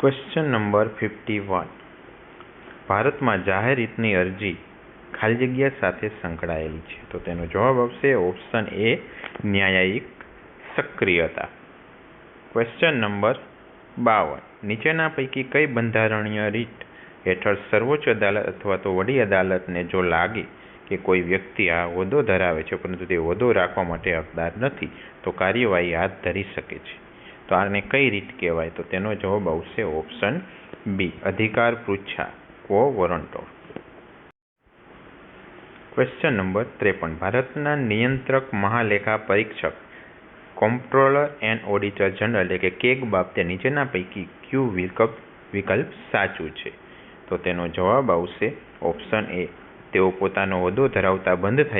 Question number 51. ભારતમાં જાહેર હિતની અરજી ખાલી જગ્યા સાથે સંકળાયેલી છે, તો તેનો જવાબ આવશે ઓપ્શન એ, ન્યાયિક સક્રિયતા. Question number 52. નીચેના પૈકી કઈ બંધારણીય રીત હેઠળ સર્વોચ્ચ અદાલત અથવા તો વડી અદાલતને જો લાગે કે કોઈ વ્યક્તિ આ હોદ્દો ધરાવે છે પરંતુ તે હોદ્દો રાખવા માટે હકદાર નથી તો કાર્યવાહી હાથ ધરી શકે છે? તો આને કઈ રીત કહેવાય? તો તેનો જવાબ આવશે ઓપ્શન બી, અધિકાર પૃચ્છા ક્વો વોરંટો. Question number 53. ભારતના નિયંત્રક મહાલેખા પરીક્ષક કોમ્પ્ટ્રોલર એન્ડ ઓડિટર જનરલ એટલે કે કેગ બાબતે નીચેના પૈકી કયું વિકલ્પ સાચું છે? તો તેનો જવાબ આવશે ઓપ્શન એ, તેઓ પોતાનો હોદ્દો ધરાવતા બંધ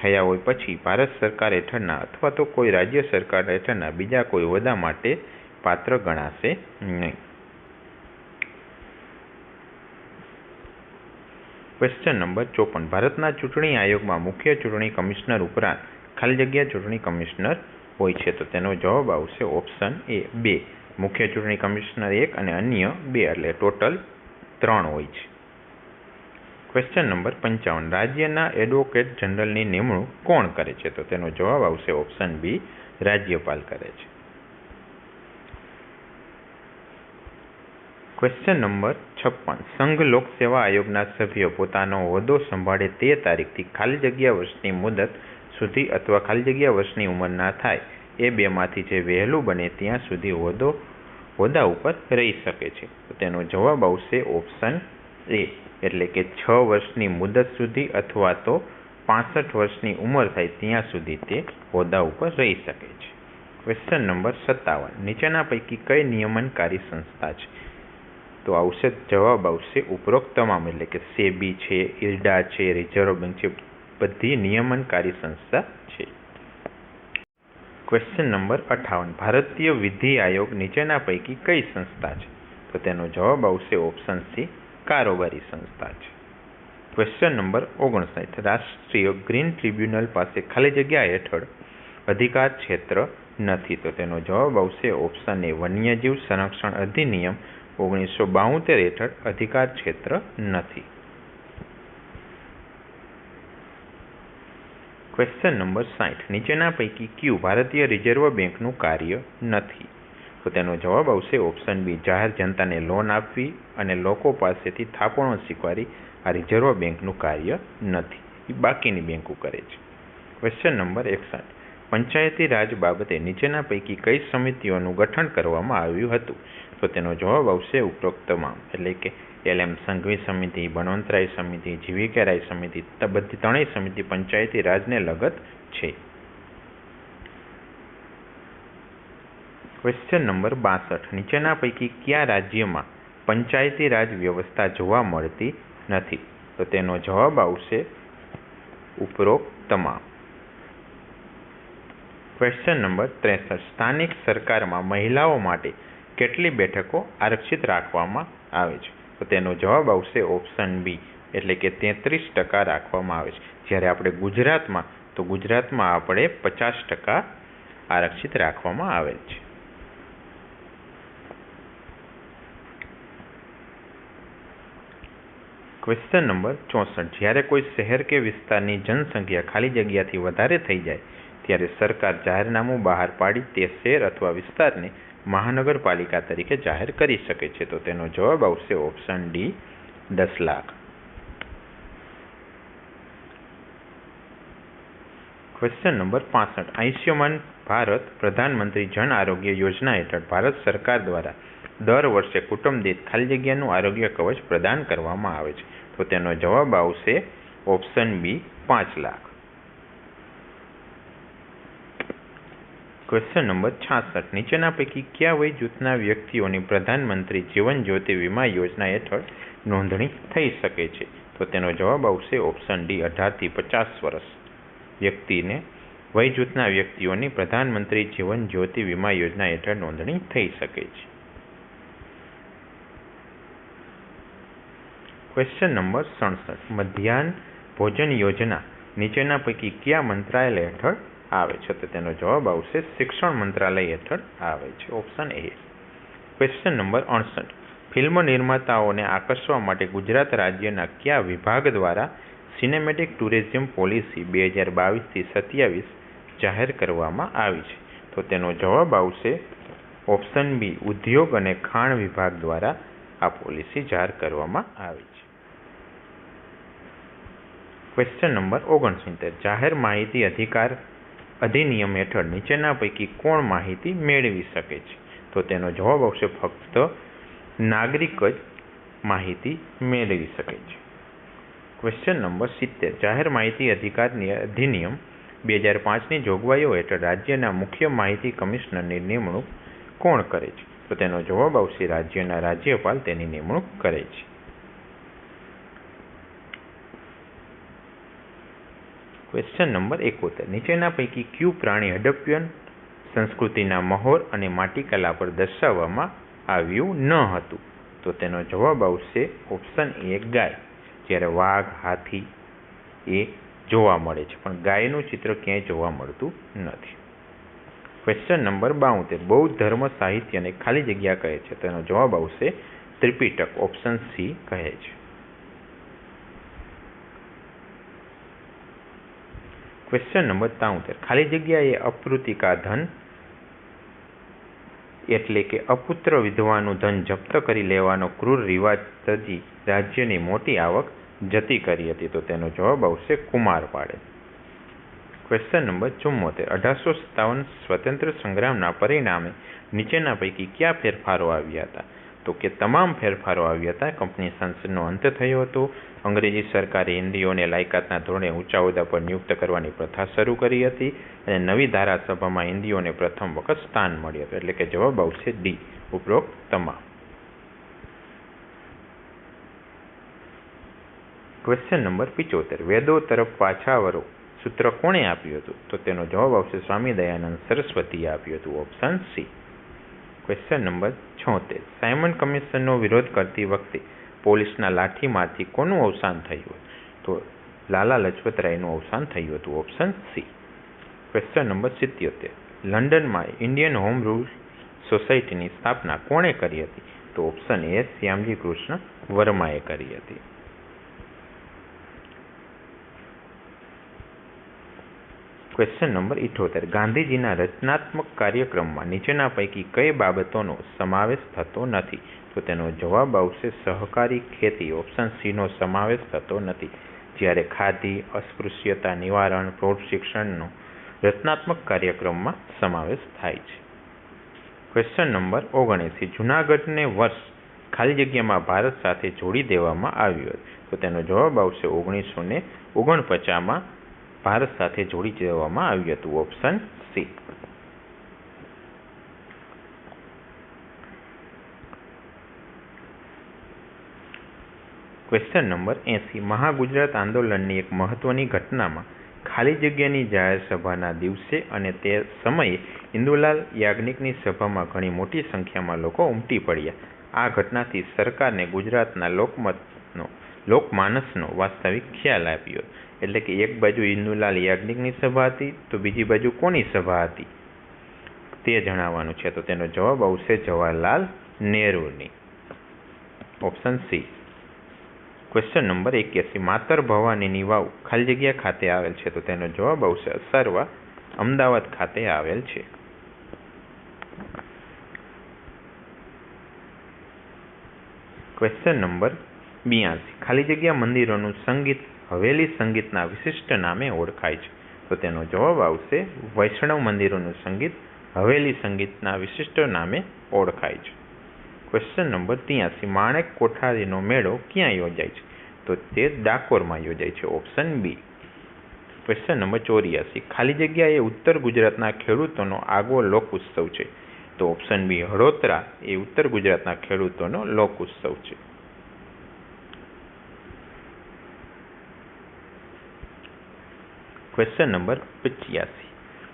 થયા હોય પછી ભારત સરકાર હેઠળના અથવા તો કોઈ રાજ્ય સરકાર હેઠળના બીજા કોઈ હોદ્દા માટે પાત્ર ગણાશે નહીં. Question number 54. ભારતના ચૂંટણી આયોગમાં મુખ્ય ચૂંટણી કમિશનર ઉપરાંત ખાલી જગ્યા ચૂંટણી કમિશનર હોય છે, તો તેનો જવાબ આવશે ઓપ્શન એ, 2. મુખ્ય ચૂંટણી કમિશનર 1 અને અન્ય 2 એટલે ટોટલ 3 હોય છે. Question number 55. રાજ્યના એડવોકેટ જનરલની નિમણૂક કોણ કરે છે? તો તેનો જવાબ આવશે ઓપ્શન બી, રાજ્યપાલ કરે છે. Question number 56. સંઘ લોક સેવા આયોગના સભ્યો પોતાનો હોદ્દો સંભાળે તે તારીખથી ખાલી જગ્યા વર્ષની મુદત સુધી અથવા ખાલી જગ્યા વર્ષની ઉંમર ના થાય એ બેમાંથી જે વહેલું બને ત્યાં સુધી હોદ્દા ઉપર રહી શકે છે. તો તેનો જવાબ આવશે ઓપ્શન એ, એટલે કે 6 વર્ષની મુદત સુધી અથવા તો 65 વર્ષની ઉંમર થાય ત્યાં સુધી તે હોદ્દા ઉપર રહી શકે છે. Question number 57. નીચેના પૈકી કઈ નિયમનકારી સંસ્થા છે? તો જવાબ આવશે ઉપરોક્ત તમામ, એટલે કે સેબી છે, ઇરડા છે, રિઝર્વ બેંક છે, બધી નિયમનકારી સંસ્થા છે. Question number 58. ભારતીય વિધિ આયોગ નીચેના પૈકી કઈ સંસ્થા છે? તો તેનો જવાબ આવશે ઓપ્શન સી, કારોબારી સંસ્થા છે. Question number 59. રાષ્ટ્રીય ગ્રીન ટ્રિબ્યુનલ પાસે ખાલી જગ્યા હેઠળ અધિકાર ક્ષેત્ર નથી, તો તેનો જવાબ આવશે ઓપ્શન એ, વન્યજીવ સંરક્ષણ અધિનિયમ 1972 હેઠળ અધિકાર ક્ષેત્ર નથી. Question number 60. નીચેના પૈકી કયું ભારતીય રિઝર્વ બેંકનું કાર્ય નથી? તો તેનો જવાબ આવશે ઓપ્શન બી, જાહેર જનતાને લોન આપવી અને લોકો પાસેથી થાપણો સ્વીકારી આ રિઝર્વ બેંકનું કાર્ય નથી, એ બાકીની બેંકો કરે છે. Question number 61. પંચાયતી રાજ બાબતે નીચેના પૈકી કઈ સમિતિઓનું ગઠન કરવામાં આવ્યું હતું? તો તેનો જવાબ આવશે ઉપરોક્ત તમામ, એટલે કે એલએમ સંઘવી સમિતિ, બળવંતરાય સમિતિ, જીવીકે રાય સમિતિ, બધી ત્રણેય સમિતિ પંચાયતી રાજને લગત છે. Question number 62. નીચેના પૈકી કયા રાજ્યમાં પંચાયતી રાજ વ્યવસ્થા જોવા મળતી નથી? તો તેનો જવાબ આવશે ઉપરોક્ત તમામ. Question number 63. સ્થાનિક સરકારમાં મહિલાઓ માટે કેટલી બેઠકો આરક્ષિત રાખવામાં આવે છે? તો તેનો જવાબ આવશે ઓપ્શન બી, એટલે કે 33% રાખવામાં આવે છે. જ્યારે આપણે ગુજરાતમાં આપણે 50% આરક્ષિત રાખવામાં આવેલ છે. Question number 64. જ્યારે કોઈ શહેર કે વિસ્તારની જનસંખ્યા ખાલી જગ્યાથી વધારે થઈ જાય ત્યારે સરકાર જાહેરનામું બહાર પાડી તે શહેર અથવા વિસ્તારને મહાનગરપાલિકા તરીકે જાહેર કરી શકે છે. તો તેનો જવાબ આવશે option D, 10 lakh. Question number 65. Ayushman Bharat પ્રધાનમંત્રી જન આરોગ્ય યોજના હેઠળ ભારત સરકાર દ્વારા દર વર્ષે કુટુંબ દીઠ ખાલી જગ્યાનું આરોગ્ય કવચ પ્રદાન કરવામાં આવે છે. તો તેનો જવાબ આવશે option B, 5 lakh. Question number 66. નીચેના પૈકી કયા વય જૂથના વ્યક્તિઓની પ્રધાનમંત્રી જીવન જ્યોતિ વીમા યોજના હેઠળ નોંધણી થઈ શકે છે? તો તેનો જવાબ આવશે ઓપ્શન ડી, 18 થી 50 વર્ષ વ્યક્તિને વય જૂથના વ્યક્તિઓની પ્રધાનમંત્રી જીવન જ્યોતિ વીમા યોજના હેઠળ નોંધણી થઈ શકે છે. Question number 67. મધ્યાહન ભોજન યોજના નીચેના પૈકી કયા મંત્રાલય હેઠળ આવે છે? તો તેનો જવાબ આવશે શિક્ષણ મંત્રાલય હેઠળ આવે છે, ઓપ્શન એ. Question number 68. ફિલ્મ નિર્માતાઓને આકર્ષવા માટે ગુજરાત રાજ્યના કયા વિભાગ દ્વારા સિનેમેટિક ટુરિઝમ પોલિસી 2022-27 જાહેર કરવામાં આવી છે? તો તેનો જવાબ આવશે ઓપ્શન બી, ઉદ્યોગ અને ખાણ વિભાગ દ્વારા આ પોલિસી જાહેર કરવામાં આવી છે. Question number 69. જાહેર માહિતી અધિકાર અધિનિયમ હેઠળ નીચેના પૈકી કોણ માહિતી મેળવી શકે છે? તો તેનો જવાબ આવશે ફક્ત નાગરિક જ માહિતી મેળવી શકે છે. Question number 70. જાહેર માહિતી અધિકાર અધિનિયમ 2005ની જોગવાઈઓ હેઠળ રાજ્યના મુખ્ય માહિતી કમિશનરની નિમણૂક કોણ કરે છે? તો તેનો જવાબ આવશે રાજ્યના રાજ્યપાલ તેની નિમણૂક કરે છે. Question number 71. નીચેના પૈકી કયું પ્રાણી હડપ્પન સંસ્કૃતિના મહોર અને માટીકલા પર દર્શાવવામાં આવ્યું ન હતું? તો તેનો જવાબ આવશે ઓપ્શન એ, ગાય. જ્યારે વાઘ, હાથી એ જોવા મળે છે, પણ ગાયનું ચિત્ર ક્યાંય જોવા મળતું નથી. Question number 72. બૌદ્ધ ધર્મ સાહિત્યને ખાલી જગ્યા કહે છે? તેનો જવાબ આવશે ત્રિપિટક. ઓપ્શન સી કહે છે. Question number 73. ખાલી જગ્યા એ અપૃતિકા ધન એટલે કે અપુત્ર વિધવાનું ધન જપ્ત કરી લેવાનો ક્રૂર રિવાજ તજી રાજ્યની મોટી આવક જતી કરી હતી? તો તેનો જવાબ આવશે કુમારપાળે. Question number 74. 1857 સ્વતંત્ર સંગ્રામના પરિણામે નીચેના પૈકી કયા ફેરફારો આવ્યા હતા? તો કે તમામ ફેરફારો આવ્યા હતા. કંપની સંસદનો અંત થયો હતો. અંગ્રેજી સરકારે હિન્દીઓને લાયકાતના ધોરણે ઊંચા હોદ્દા પર નિયુક્ત કરવાની પ્રથા શરૂ કરી હતી અને નવી ધારાસભામાં હિન્દીઓને પ્રથમ વખત સ્થાન મળ્યું હતું. એટલે કે જવાબ આવશે ડી, ઉપરોક્ત તમામ. Question number 75. વેદો તરફ પાછા વળો સૂત્ર કોણે આપ્યું હતું? તો તેનો જવાબ આવશે સ્વામી દયાનંદ સરસ્વતીએ આપ્યું હતું. Option C. Question number 76. Simon કમિશનનો વિરોધ કરતી વખતે પોલીસના લાઠીમાંથી કોનું અવસાન થયું? તો લાલા લજપતરાયનું અવસાન થયું હતું. Option C. Question number 77. લંડનમાં ઇન્ડિયન હોમ રૂલ સોસાયટીની સ્થાપના કોણે કરી હતી? તો ઓપ્શન એ, શ્યામજી કૃષ્ણ વર્માએ કરી હતી. Question number 78. ગાંધીજીના રચનાત્મક કાર્યક્રમમાં નીચેના પૈકી કઈ બાબતોનો સમાવેશ થતો નથી? તો તેનો જવાબ આવશે સહકારી ખેતી. ઓપ્શન સીનો સમાવેશ થતો નથી. જ્યારે ખાદી, અસ્પૃશ્યતા નિવારણ, પ્રૌઢ શિક્ષણનો રચનાત્મક કાર્યક્રમમાં સમાવેશ થાય છે. Question number 79. જૂનાગઢને વર્ષ ખાલી જગ્યામાં ભારત સાથે જોડી દેવામાં આવ્યું હતું? તો તેનો જવાબ આવશે 1949માં ભારત સાથે જોડી દેવામાં આવ્યું હતું. Option C. Question number 80. Mahagujarat આંદોલનની એક મહત્વની ઘટનામાં ખાલી જગ્યાની જાહેર સભાના દિવસે અને તે સમયે ઇન્દુલાલ યાજ્ઞિકની સભામાં ઘણી મોટી સંખ્યામાં લોકો ઉમટી પડ્યા. આ ઘટનાથી સરકારને ગુજરાતના લોકમાનસનો વાસ્તવિક ખ્યાલ આપ્યો. એટલે કે એક બાજુ ઇન્દુલાલ યાજ્ઞિકની સભા હતી, તો બીજી બાજુ કોની સભા હતી તે જણાવવાનું છે. તો તેનો જવાબ આવશે જવાહરલાલ નહેરુની. Option C. Question number 81. માતર ભવાનીની વાવ ખાલી જગ્યા ખાતે આવેલ છે? તો તેનો જવાબ આવશે અસારવા, અમદાવાદ ખાતે આવેલ છે. Question number 82. ખાલી જગ્યા મંદિરોનું સંગીત હવેલી સંગીતના વિશિષ્ટ નામે ઓળખાય છે? તો તેનો જવાબ આવશે વૈષ્ણવ મંદિરોનું સંગીત હવેલી સંગીતના વિશિષ્ટ નામે ઓળખાય છે. Question number 83. માણેક કોઠારીનો મેળો ક્યાં યોજાય છે? તો તે ડાકોરમાં યોજાય છે. Option B. Question number 84. ખાલી જગ્યા એ ઉત્તર ગુજરાતના ખેડૂતોનો આગવો લોક ઉત્સવ છે? તો ઓપ્શન બી, હળોતરા એ ઉત્તર ગુજરાતના ખેડૂતોનો લોક ઉત્સવ છે. Question number 85.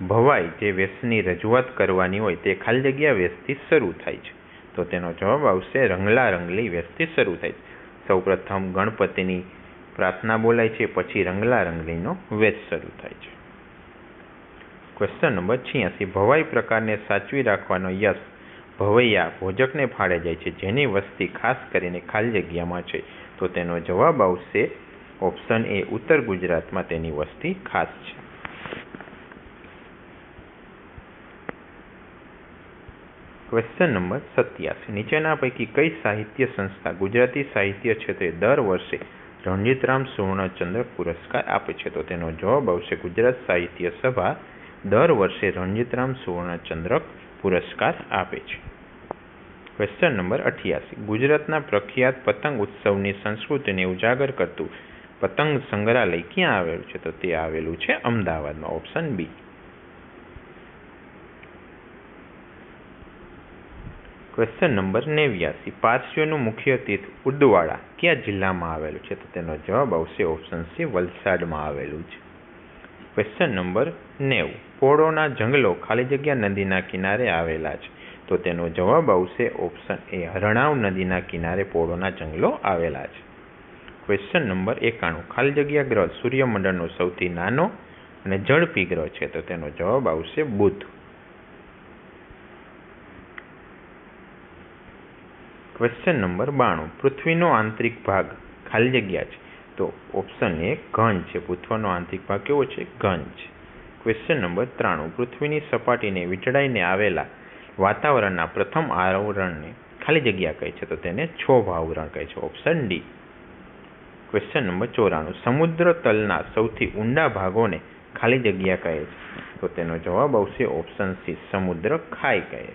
ભવાઈ જે વેશની રજૂઆત કરવાની હોય તે ખાલી જગ્યા વેશથી શરૂ થાય છે? તો તેનો જવાબ આવશે રંગલા રંગલી વેશથી શરૂ થાય છે. સૌપ્રથમ ગણપતિની પ્રાર્થના બોલાય છે, પછી રંગલા રંગલીનો વેશ શરૂ થાય છે. Question number 86. ભવાઈ પ્રકારને સાચવી રાખવાનો યશ ભવૈયા ભોજકને ફાળે જાય છે, જેની વસ્તી ખાસ કરીને ખાલી જગ્યામાં છે? તો તેનો જવાબ આવશે ઓપ્શન એ, ઉત્તર ગુજરાતમાં તેની વસ્તી ખાસ છે. Question number 87. નીચેના પૈકી કઈ સાહિત્ય સંસ્થા ગુજરાતી સાહિત્ય ક્ષેત્રે દર વર્ષે રણજીતરામ સુવર્ણચંદ્રક પુરસ્કાર આપે છે? તો તેનો જવાબ આવશે ગુજરાત સાહિત્ય સભા દર વર્ષે રણજીતરામ સુવર્ણચંદ્રક પુરસ્કાર આપે છે. Question number 88. ગુજરાતના પ્રખ્યાત પતંગ ઉત્સવની સંસ્કૃતિને ઉજાગર કરતું પતંગ સંગ્રહાલય ક્યાં આવેલું છે? તો તે આવેલું છે અમદાવાદમાં. Option B. Question number 89. પારસીઓનું મુખ્ય તીર્થ ઉદવાડા કયા જિલ્લામાં આવેલું છે? તો તેનો જવાબ આવશે ઓપ્શન સી, વલસાડમાં આવેલું છે. Question number 90. પોળોના જંગલો ખાલી જગ્યા નદીના કિનારે આવેલા છે? તો તેનો જવાબ આવશે ઓપ્શન એ, રણાવ નદીના કિનારે પોળોના જંગલો આવેલા છે. Question number 91. ખાલી જગ્યા ગ્રહ સૂર્યમંડળનો સૌથી નાનો અને ઝડપી ગ્રહ છે? તો તેનો જવાબ આવશે બુધ. Question number 92. પૃથ્વીનો આંતરિક ભાગ ખાલી જગ્યા છે? તો ઓપ્શન એ, ઘન છે. પૃથ્વીનો આંતરિક ભાગ કેવો છે? ઘન છે. Question number 93. પૃથ્વીની સપાટીને વીંટળાઈને આવેલા વાતાવરણના પ્રથમ આવરણને ખાલી જગ્યા કહે છે? તો તેને ક્ષોભ આવરણ કહે છે. Option D. Question number 94. સમુદ્ર તલના સૌથી ઊંડા ભાગોને ખાલી જગ્યા કહે છે? તો તેનો જવાબ આવશે ઓપ્શન સી, સમુદ્ર ખાઈ કહે છે.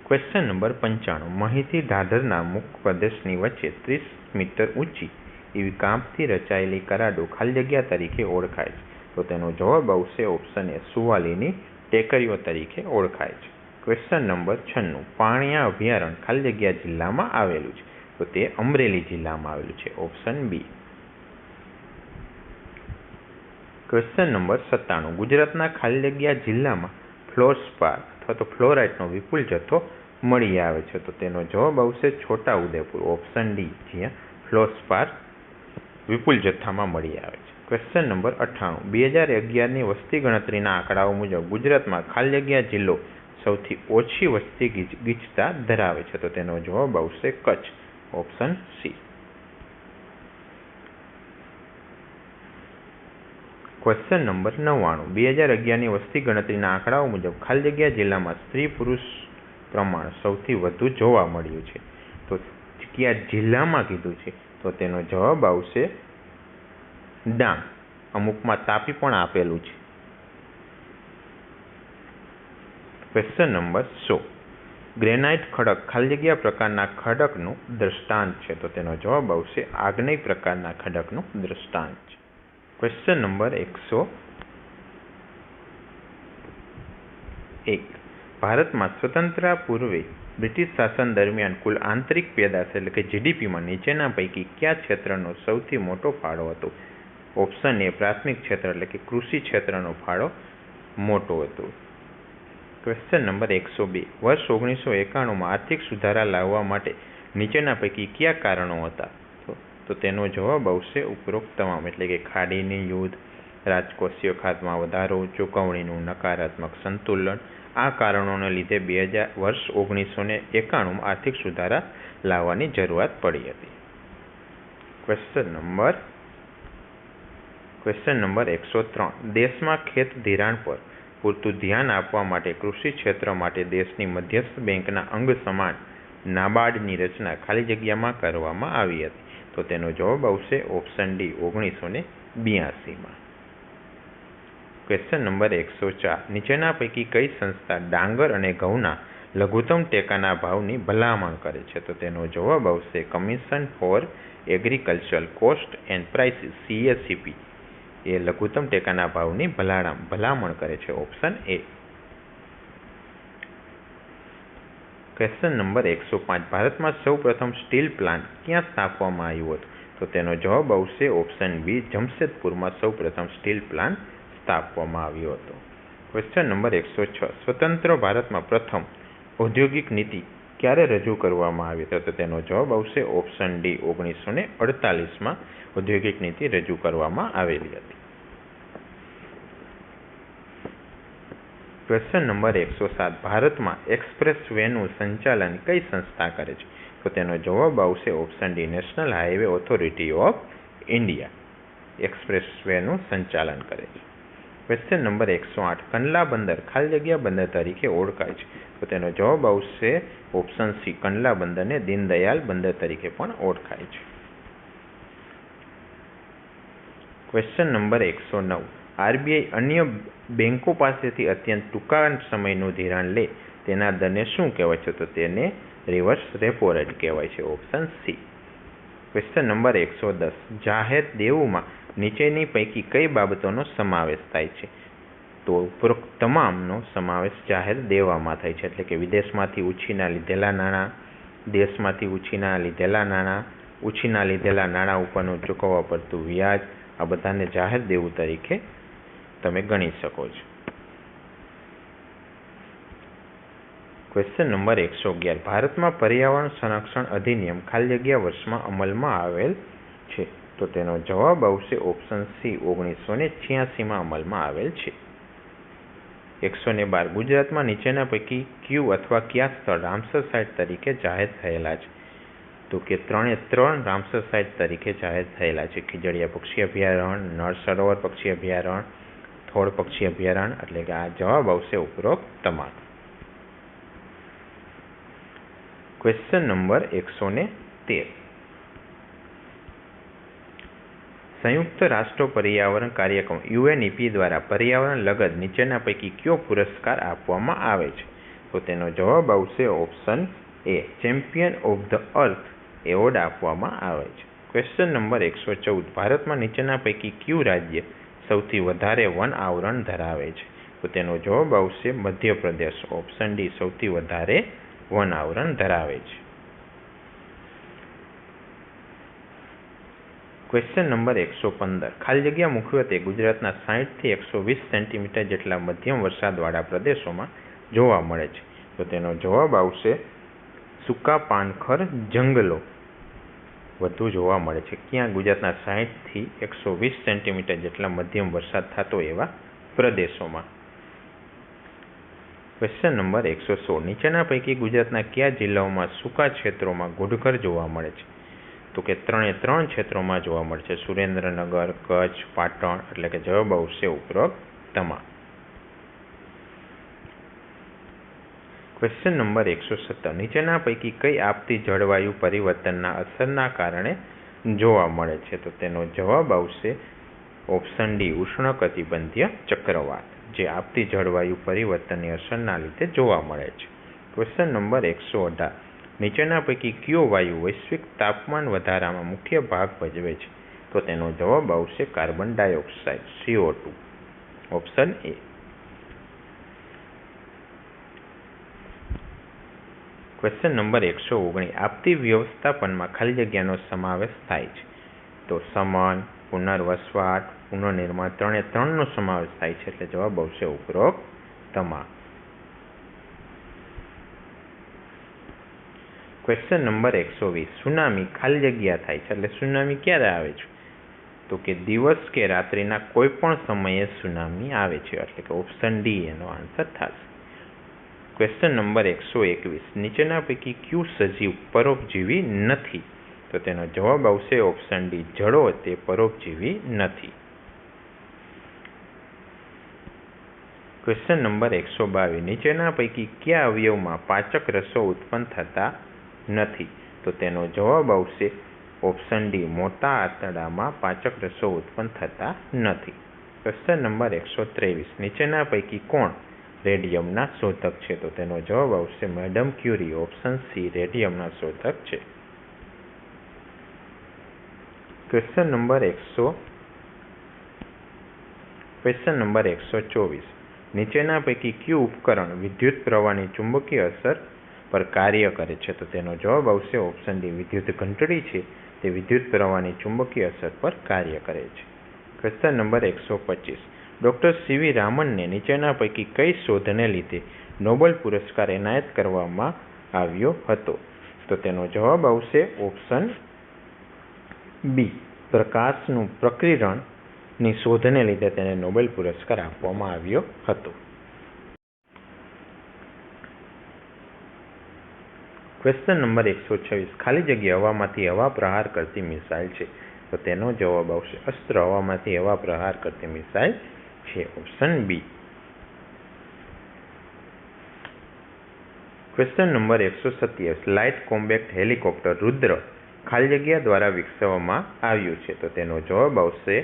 Question number 95. માહિતી ધાધરના મુખ પ્રદેશની વચ્ચે 30 મીટર ઊંચી એવી કાંપથી રચાયેલી કરાડો ખાલી જગ્યા તરીકે ઓળખાય છે? તો તેનો જવાબ આવશે ઓપ્શન એ, સુવાલીની ટેકરીઓ તરીકે ઓળખાય છે. Question number 96. પાણિયા અભયારણ્ય ખાલી જગ્યા જિલ્લામાં આવેલું છે? તો તે અમરેલી જિલ્લામાં આવેલું છે. Option B. Question number 97. ગુજરાતના ખાલી જગ્યા જિલ્લામાં ફ્લોરસ્પાર અથવા તો ફ્લોરાઇટનો વિપુલ જથ્થો મળી આવે છે? તો તેનો જવાબ આવશે છોટા ઉદેપુર. ઓપ્શન ડી, જ્યાં ફ્લોરસ્પાર વિપુલ જથ્થામાં મળી આવે છે. Question number 98. 2011ની વસ્તી ગણતરીના આંકડાઓ મુજબ ગુજરાતમાં ખાલી જગ્યા જિલ્લો સૌથી ઓછી વસ્તી ગીચતા ધરાવે છે? તો તેનો જવાબ આવશે Kutch. Option C. Question number 99. 2011ની વસ્તી ગણતરીના આંકડાઓ મુજબ ખાલી જગ્યા જિલ્લામાં સ્ત્રી પુરુષ પ્રમાણ સૌથી વધુ જોવા મળ્યું છે? તો કયા જિલ્લામાં કીધું છે? તો તેનો જવાબ આવશે ડાંગ. અમુકમાં તાપી પણ આપેલું છે. Question number 100. ગ્રેનાઇટ ખડક ખાલી જગ્યા પ્રકારના ખડકનું દ્રષ્ટાંત છે? તો તેનો જવાબ આવશે આગ્નેય પ્રકારના ખડકનું દ્રષ્ટાંત છે. Question number 101. ભારતમાં સ્વતંત્રતા પૂર્વે બ્રિટિશ શાસન દરમિયાન કુલ આંતરિક પેદાશ એટલે કે જીડીપીમાં નીચેના પૈકી કયા ક્ષેત્રનો સૌથી મોટો ફાળો હતો? ઓપ્શન એ, પ્રાથમિક ક્ષેત્ર એટલે કે કૃષિ ક્ષેત્રનો ફાળો મોટો હતો. Question number 102. વર્ષ 1991માં આર્થિક સુધારા લાવવા માટે નીચેના પૈકી કયા કારણો હતા? તો તેનો જવાબ આવશે ઉપરોક્ત તમામ, એટલે કે ખાડીની યુદ્ધ, રાજકોષીય ખાતમાં વધારો, ચૂકવણીનું નકારાત્મક સંતુલન. આ કારણોને લીધે વર્ષ 1991માં આર્થિક સુધારા લાવવાની જરૂરિયાત પડી હતી. Question number 103. દેશમાં ખેત ધિરાણ પર પૂરતું ધ્યાન આપવા માટે કૃષિ ક્ષેત્ર માટે દેશની મધ્યસ્થ બેંકના અંગ સમાન નાબાર્ડની રચના ખાલી જગ્યામાં કરવામાં આવી હતી? તો તેનો જવાબ આવશે ઓપ્શન ડી, 1982માં. Question number 104. નીચેના પૈકી કઈ સંસ્થા ડાંગર અને ઘઉંના લઘુત્તમ ટેકાના ભાવની ભલામણ કરે છે? તો તેનો જવાબ આવશે commission four agricultural cost and prices, CACP. એ લઘુત્તમ ટેકાના ભાવની ભલામણ કરે છે. Option A. Question number 105. ભારતમાં સૌ પ્રથમ સ્ટીલ પ્લાન્ટ ક્યાં સ્થાપવામાં આવ્યો હતો? તો તેનો જવાબ આવશે ઓપ્શન બી, જમશેદપુરમાં સૌ પ્રથમ સ્ટીલ પ્લાન્ટ સ્થાપવામાં આવ્યો હતો. Question number 106. સ્વતંત્ર ભારતમાં પ્રથમ ઔદ્યોગિક નીતિ ક્યારે રજૂ કરવામાં આવી હતી? તો તેનો જવાબ આવશે ઓપ્શન ડી, 1948માં ઔદ્યોગિક નીતિ રજૂ કરવામાં આવેલી હતી. ક્વેશ્ચન નંબર 107 ભારતમાં એક્સપ્રેસ વેનું સંચાલન કઈ સંસ્થા કરે છે? તો તેનો જવાબ આવશે option D, national highway authority of India એક્સપ્રેસ વેનું સંચાલન કરે છે. ક્વેશ્ચન નંબર 108 કંડલા બંદર ખાલી જગ્યા બંદર તરીકે ઓળખાય છે? તો તેનો જવાબ આવશે ઓપ્શન સી, કંડલા બંદરને દીનદયાલ બંદર તરીકે પણ ઓળખાય છે. ક્વેશ્ચન નંબર 109 આરબીઆઈ અન્ય બેંકો પાસેથી અત્યંત ટૂંકા સમયનું ધિરાણ લે તેના દરને શું કહેવાય છે? તો તેને રિવર્સ રેપો રેટ કહેવાય છે, ઓપ્શન સી. ક્વેશ્ચન નંબર 110 જાહેર દેવુંમાં નીચેની પૈકી કઈ બાબતોનો સમાવેશ થાય છે? તો ઉપરોક્ત તમામનો સમાવેશ જાહેર દેવામાં થાય છે, એટલે કે વિદેશમાંથી ઉછીના લીધેલા નાણાં, દેશમાંથી ઉછીના લીધેલા નાણાં, ઉછીના લીધેલા નાણાં ઉપરનું ચૂકવવા પડતું વ્યાજ, આ બધાને જાહેર દેવું તરીકે તમે ગણી શકો છો. ક્વેશ્ચન નંબર 111 ભારતમાં પર્યાવરણ સંરક્ષણ અધિનિયમ ખાલી જગ્યા વર્ષમાં અમલમાં આવેલ છે? તો તેનો જવાબ આવશે ઓપ્શન સી, 1986માં અમલમાં આવેલ છે. 112 ગુજરાતમાં નીચેના પૈકી કયું અથવા કયા સ્થળ રામસર સાઇટ તરીકે જાહેર થયેલા છે? તો કે 3 રામસર સાઇટ તરીકે જાહેર થયેલા છે. ખીજડીયા પક્ષી અભયારણ્ય, નળ સરોવર પક્ષી અભયારણ્ય, થોળ પક્ષી અભયારણ્ય, એટલે કે આ જવાબ આવશે ઉપરોક્ત તમામ. ક્વેશ્ચન નંબર 113 સંયુક્ત રાષ્ટ્ર પર્યાવરણ કાર્યક્રમ યુએનઈપી દ્વારા પર્યાવરણ લગત નીચેના પૈકી કયો પુરસ્કાર આપવામાં આવે છે? તો તેનો જવાબ આવશે option A, champion of the earth award આપવામાં આવે છે. ક્વેશ્ચન નંબર 114 ભારતમાં નીચેના પૈકી કયું રાજ્ય સૌથી વધારે વન આવરણ ધરાવે છે? તો તેનો જવાબ આવશે મધ્યપ્રદેશ, ઓપ્શન ડી, સૌથી વધારે વન આવરણ ધરાવે છે. ક્વેશ્ચન નંબર 115 ખાલી જગ્યા મુખ્યત્વે ગુજરાતના 60 થી 120 સેન્ટીમીટર જેટલા મધ્યમ વરસાદવાળા પ્રદેશોમાં જોવા મળે છે? તો તેનો જવાબ આવશે સૂકા પાનખર જંગલો વધુ જોવા મળે છે. ક્યાં? ગુજરાતના 60 થી 120 સેન્ટીમીટર જેટલા મધ્યમ વરસાદ થતો એવા પ્રદેશોમાં. ક્વેશ્ચન નંબર 116 નીચેના પૈકી ગુજરાતના કયા જિલ્લાઓમાં સૂકા ક્ષેત્રોમાં ઘુડખર જોવા મળે છે? તો કે 3 ક્ષેત્રોમાં જોવા મળે છે, સુરેન્દ્રનગર, કચ્છ, પાટણ, એટલે કે જવાબ આવશે ઉપરોક્ત તમામ. ક્વેશ્ચન નંબર 117 નીચેના પૈકી કઈ આપતી જળવાયુ પરિવર્તનના અસરના કારણે જોવા મળે છે? તો તેનો જવાબ આવશે ઓપ્શન ડી, ઉષ્ણકટિબંધીય ચક્રવાત, જે આપતી જળવાયુ પરિવર્તનની અસરના લીધે જોવા મળે છે. ક્વેશ્ચન નંબર 118 નીચેના પૈકી કયો વાયુ વૈશ્વિક તાપમાન વધારામાં મુખ્ય ભાગ ભજવે છે? તો તેનો જવાબ આવશે carbon dioxide, CO2, option A. Question number 119 આપતી વ્યવસ્થાપનમાં ખાલી જગ્યાનો સમાવેશ થાય છે? તો શમન, પુનર્વસવાટ, પુનર્નિર્માણ, 3નો સમાવેશ થાય છે, એટલે જવાબ આવશે ઉપરોક્ત તમામ. ક્વેશ્ચન નંબર 120 સુનામી ખાલી જગ્યા થાય છે, એટલે સુનામી ક્યારે આવે છે? તો કે દિવસ કે રાત્રિના કોઈ પણ સમયે સુનામી આવે છે, એટલે કે ઓપ્શન ડી એનો આન્સર થશે. ક્વેશ્ચન નંબર 121 નીચેના પૈકી કયું સજીવ પરોપજીવી નથી? તો તેનો જવાબ આવશે ઓપ્શન ડી, જળો તે પરોપજીવી નથી. ક્વેશ્ચન નંબર 122 નીચેના પૈકી કયા અવયવમાં પાચક રસો ઉત્પન્ન થતા નથી? તો તેનો જવાબ આવશે ઓપ્શન ડી, મોટા આંતરડામાં પાચક રસો ઉત્પન્ન થતા નથી. ક્વેશ્ચન નંબર 123 નીચેના પૈકી કોણ રેડિયમના શોધક છે? તો તેનો જવાબ આવશે મેડમ ક્યુરી, ઓપ્શન સી, રેડિયમના શોધક છે. ક્વેશ્ચન નંબર 124 નીચેના પૈકી કયું ઉપકરણ વિદ્યુત પ્રવાહની ચુંબકીય અસર પર કાર્ય કરે છે? તો તેનો જવાબ આવશે ઓપ્શન ડી, વિદ્યુત ઘંટડી છે તે વિદ્યુત પ્રવાહની ચુંબકીય અસર પર કાર્ય કરે છે. ક્વેશ્ચન નંબર 125 ડૉક્ટર સીવી રામનને નીચેના પૈકી કઈ શોધને લીધે નોબેલ પુરસ્કાર એનાયત કરવામાં આવ્યો હતો? તો તેનો જવાબ આવશે ઓપ્શન બી, પ્રકાશનું પ્રકીર્ણનની શોધને લીધે તેને નોબેલ પુરસ્કાર આપવામાં આવ્યો હતો. ક્વેશ્ચન નંબર 126 ખાલી જગ્યા હવામાંથી હવા પ્રહાર કરતી મિસાઇલ છે, તો તેનો જવાબ આવશે અસ્ત્ર હવામાંથી હવા પ્રહાર કરતી મિસાઇલ છે, option B. Question number 127 light combat helicopter Rudra ખાલી જગ્યા દ્વારા વિકસાવવામાં આવ્યું છે, તો તેનો જવાબ આવશે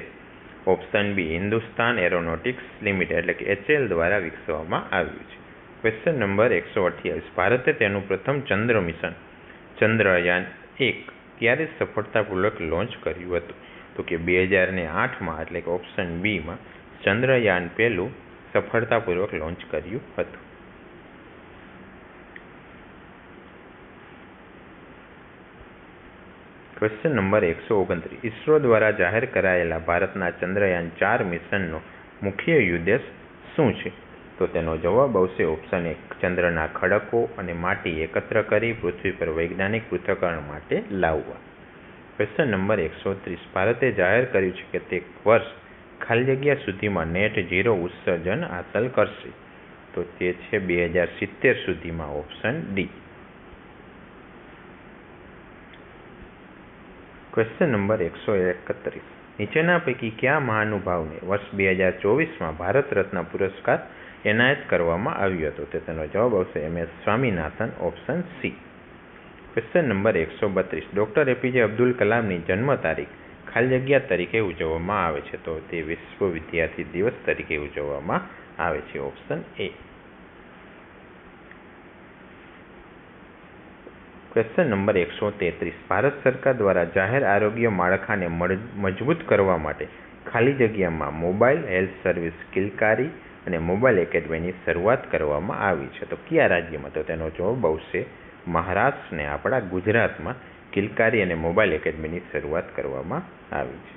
option B Hindustan aeronautics limited એટલે કે HAL દ્વારા વિકસાવવામાં આવ્યું છે. ક્વેશ્ચન નંબર 128 ભારતે તેનું પ્રથમ ચંદ્ર મિશન ચંદ્રયાન-1 ક્યારે સફળતાપૂર્વક લોન્ચ કર્યું હતું, તો કે 2008માં એટલે કે ઓપ્શન બીમાં ચંદ્રયાન-1 સફળતાપૂર્વક લોન્ચ કર્યું હતું. ક્વેશ્ચન નંબર 129 ઇસરો દ્વારા જાહેર કરાયેલા ભારતના ચંદ્રયાન-4 મિશનનો મુખ્ય ઉદ્દેશ શું છે, તો તેનો જવાબ આવશે ઓપ્શન 1 ચંદ્રના ખડકો અને માટી એકત્ર કરી પૃથ્વી પર વૈજ્ઞાનિક પૃથ્થકરણ માટે લાવવા. ક્વેશ્ચન નંબર 130 ભારતે જાહેર કર્યું છે કે તે વર્ષ ખાલી જગ્યા સુધીમાં નેટ ઝીરો ઉત્સર્જન હાંસલ કરશે, તો તે છે 2070 સુધીમાં, ઓપ્શન ડી. ક્વેશ્ચન નંબર 131 નીચેના પૈકી કયા મહાનુભાવને વર્ષ 2024માં ભારત રત્ન પુરસ્કાર એનાયત કરવામાં આવ્યો હતો, તો તેનો જવાબ આવશે MS Swaminathan, option C. Question number 132 doctor APJ Abdul કલામની જન્મ તારીખ ખાલી જગ્યા તરીકે ઉજવવામાં આવે છે, તો તે વિશ્વ વિદ્યાર્થી દિવસ તરીકે ઉજવવામાં આવે છે, option A. Question number 133 Bharat સરકાર દ્વારા જાહેર આરોગ્ય માળખાને મજબૂત કરવા માટે ખાલી જગ્યામાં મોબાઈલ હેલ્થ સર્વિસ કિલકારી અને મોબાઈલ એકેડમીની શરૂઆત કરવામાં આવી છે, તો કયા રાજ્યમાં, તો તેનો જવાબ આવશે મહારાષ્ટ્ર ને આપણા ગુજરાતમાં કિલકારી અને મોબાઈલ એકેડમીની શરૂઆત કરવામાં આવી છે.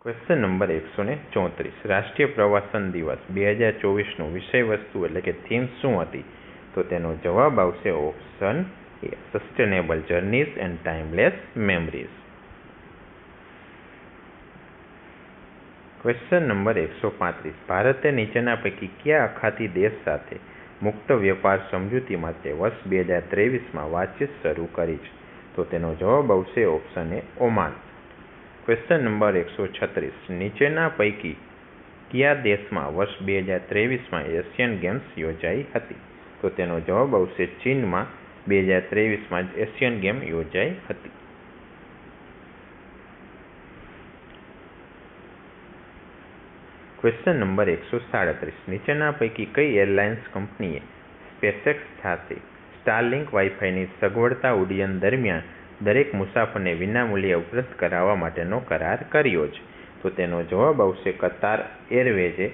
ક્વેશ્ચન નંબર 134 રાષ્ટ્રીય પ્રવાસન દિવસ 2024નું વિષય વસ્તુ એટલે કે થીમ શું હતી, તો તેનો જવાબ આવશે option A sustainable journeys and timeless memories. Question number 135 ભારતે નીચેના પૈકી કયા અખાતી દેશ સાથે મુક્ત વેપાર સમજૂતી માટે વર્ષ 2023માં વાતચીત શરૂ કરી છે, તો તેનો જવાબ આવશે ઓપ્શન એ ઓમાન. ક્વેશ્ચન નંબર 136 નીચેના પૈકી કયા દેશમાં વર્ષ 2023માં એશિયન ગેમ્સ યોજાઈ હતી, તો તેનો જવાબ આવશે ચીનમાં 2023માં જ એશિયન ગેમ યોજાઈ હતી. ક્વેશ્ચન નંબર 137 નીચેના પૈકી કઈ એરલાઇન્સ કંપનીએ સ્પેસએક્સ સાથે સ્ટારલિંક વાઈફાઈની સગવડતા ઉડ્ડયન દરમિયાન દરેક મુસાફરને વિનામૂલ્યે ઉપલબ્ધ કરાવવા માટેનો કરાર કર્યો છે, તો તેનો જવાબ આવશે કતાર એરવેઝે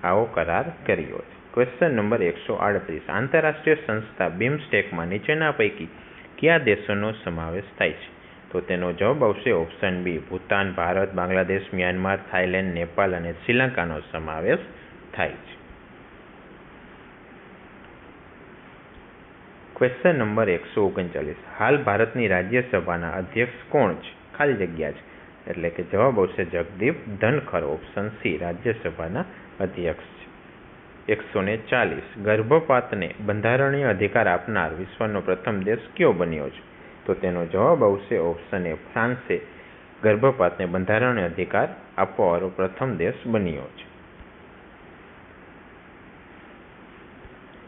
આવો કરાર કર્યો છે. ક્વેશ્ચન નંબર 138 આંતરરાષ્ટ્રીય સંસ્થા બિમસ્ટેકમાં નીચેના પૈકી કયા દેશોનો સમાવેશ થાય છે, તો તેનો જવાબ આવશે option B Bhutan, Bharat, Bangladesh, Myanmar, Thailand, Nepal અને શ્રીલંકાનો સમાવેશ થાય છે. ક્વેશ્ચન નંબર 139 હાલ ભારતની રાજ્યસભાના અધ્યક્ષ કોણ છે, ખાલી જગ્યા છે, એટલે કે જવાબ આવશે જગદીપ ધનખર, ઓપ્શન સી રાજ્યસભાના અધ્યક્ષ છે. 140 ગર્ભપાતને બંધારણીય અધિકાર આપનાર વિશ્વનો પ્રથમ દેશ કયો બન્યો છે, તો તેનો જવાબ આવશે ઓપ્શન એ ફ્રાન્સે ગર્ભપાતને બંધારણીય અધિકાર આપવાવાળો પ્રથમ દેશ બન્યો છે.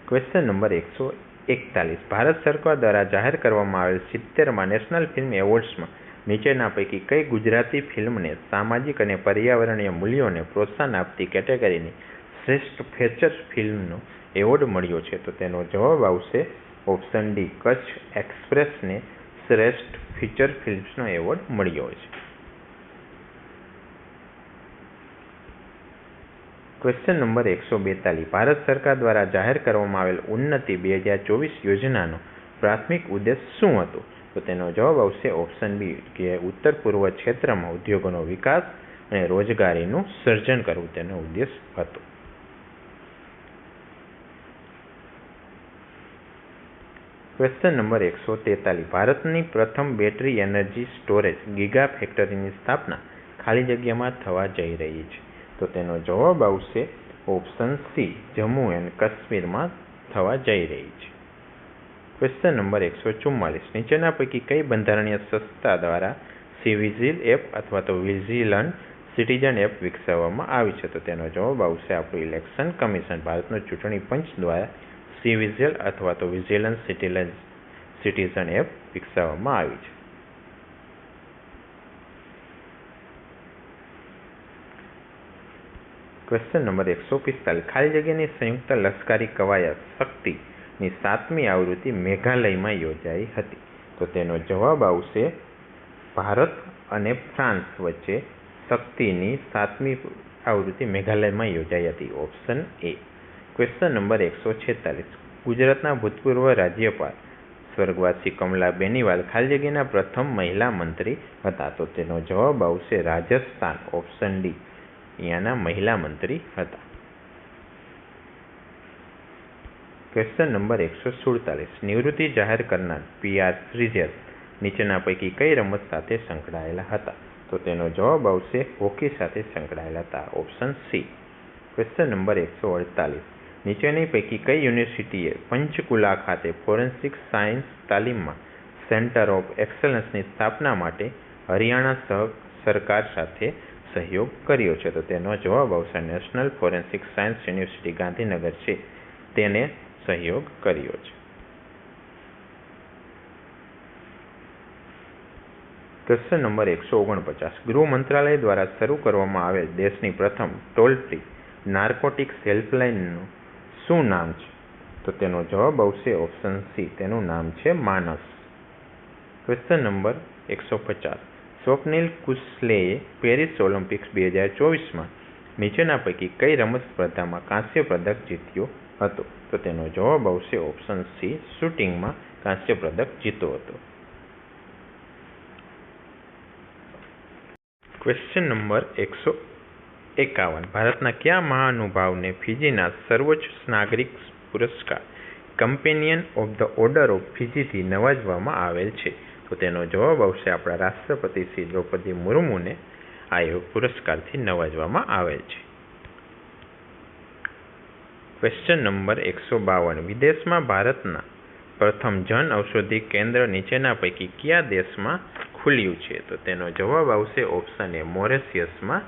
ક્વેશ્ચન નંબર 141 ભારત સરકાર દ્વારા જાહેર કરવામાં આવેલ 70માં નેશનલ ફિલ્મ એવોર્ડ્સમાં નીચેના પૈકી કઈ ગુજરાતી ફિલ્મને સામાજિક અને પર્યાવરણીય મૂલ્યોને પ્રોત્સાહન આપતી કેટેગરીની શ્રેષ્ઠ ફીચર ફિલ્મનો એવોર્ડ મળ્યો છે, તો તેનો જવાબ આવશે ઓપ્શન ડી કચ્છ એક્સપ્રેસને શ્રેષ્ઠ ફીચર ફિલ્મ્સનો એવોર્ડ મળ્યો છે. ક્વેશ્ચન નંબર 142 ભારત સરકાર દ્વારા જાહેર કરવામાં આવેલ ઉન્નતિ 2024 યોજનાનો પ્રાથમિક ઉદ્દેશ શું હતો, તો તેનો જવાબ આવશે ઓપ્શન બી કે ઉત્તર પૂર્વ ક્ષેત્રમાં ઉદ્યોગોનો વિકાસ અને રોજગારીનું સર્જન કરવું તેનો ઉદ્દેશ હતો. ક્વેશ્ચન નંબર 143 ભારતની પ્રથમ બેટરી એનર્જી સ્ટોરેજ ગીગા ફેક્ટરીની સ્થાપના ખાલી જગ્યામાં થવા જઈ રહી છે, તો તેનો જવાબ આવશે ઓપ્શન સી જમ્મુ એન્ડ કાશ્મીરમાં થવા જઈ રહી છે. ક્વેશ્ચન નંબર 144, નીચેના પૈકી કઈ બંધારણીય સંસ્થા દ્વારા સીવિજિલ એપ અથવા તો વિજિલન્ટ સિટીઝન એપ વિકસાવવામાં આવી છે? તો તેનો જવાબ આવશે આપણું ઇલેક્શન કમિશન, ભારતનો ચૂંટણી પંચ દ્વારા સીવિજિલ અથવા તો વિજિલન્ટ સિટીઝન એપ વિકસાવવામાં આવી છે. ક્વેશ્ચન નંબર 145, ખાલી જગ્યાની સંયુક્ત લશ્કરી કવાયત શક્તિની 7મી આવૃત્તિ મેઘાલયમાં યોજાઈ હતી. તો તેનો જવાબ આવશે ભારત અને ફ્રાન્સ વચ્ચે શક્તિની 7મી આવૃત્તિ મેઘાલયમાં યોજાઈ હતી. Option A. ક્વેશ્ચન નંબર 146, ગુજરાતના ભૂતપૂર્વ રાજ્યપાલ સ્વર્ગવાસી કમલા બેનિવાલ ખાલી જગ્યાના પ્રથમ મહિલા મંત્રી હતા. તો તેનો જવાબ આવશે રાજસ્થાન. ઓપ્શન ડી, અહીંયાના મહિલા મંત્રી હતા. ક્વેશ્ચન નંબર 147, નિવૃત્તિ જાહેર કરનાર PR શ્રીજેશ નીચેના પૈકી કઈ રમત સાથે સંકળાયેલા હતા? તો તેનો જવાબ આવશે હોકી સાથે સંકળાયેલા હતા. Option C. ક્વેશ્ચન નંબર 148, નીચેની પૈકી કઈ યુનિવર્સિટીએ પંચકુલા ખાતે ફોરેન્સિક સાયન્સ તાલીમમાં સેન્ટર ઓફ એક્સલન્સની સ્થાપના માટે હરિયાણા સરકાર સાથે સહયોગ કર્યો છે? તો તેનો જવાબ આવશે national forensic science university Gandhinagar છે તેને સહયોગ કર્યો છે. ક્વેશ્ચન નંબર 149, ગૃહ મંત્રાલય દ્વારા શરૂ કરવામાં આવેલ દેશની પ્રથમ ટોલ ફ્રી નાર્કોટિક્સ હેલ્પલાઇનનું શું નામ છે? તો તેનો જવાબ આવશે ઓપ્શન સી, તેનું નામ છે માનસ. ક્વેશ્ચન નંબર 150, સ્વપ્નિલ કુશલેએ પેરિસ ઓલિમ્પિક્સ 2024માં નીચેના પૈકી કઈ રમત સ્પર્ધામાં કાંસ્ય પદક જીત્યો હતો? તો તેનો જવાબ આવશે ઓપ્શન સી, શૂટિંગમાં કાંસ્ય પદક જીત્યો હતો. ક્વેશ્ચન નંબર 151, ભારતના કયા મહાનુભાવને ફિજીના સર્વોચ્ચ નાગરિક પુરસ્કાર companion of the order of ફિજીથી નવાજવામાં આવેલ છે? તો તેનો જવાબ આવશે આપણા રાષ્ટ્રપતિ શ્રી દ્રૌપદી મુર્મુને આ પુરસ્કારથી નવાજવામાં આવેલ છે. ક્વેશ્ચન નંબર 152, વિદેશમાં ભારતના પ્રથમ જન ઔષધિ કેન્દ્ર નીચેના પૈકી કયા દેશમાં ખુલ્યું છે? તો તેનો જવાબ આવશે ઓપ્શન એ, મોરેશિયસમાં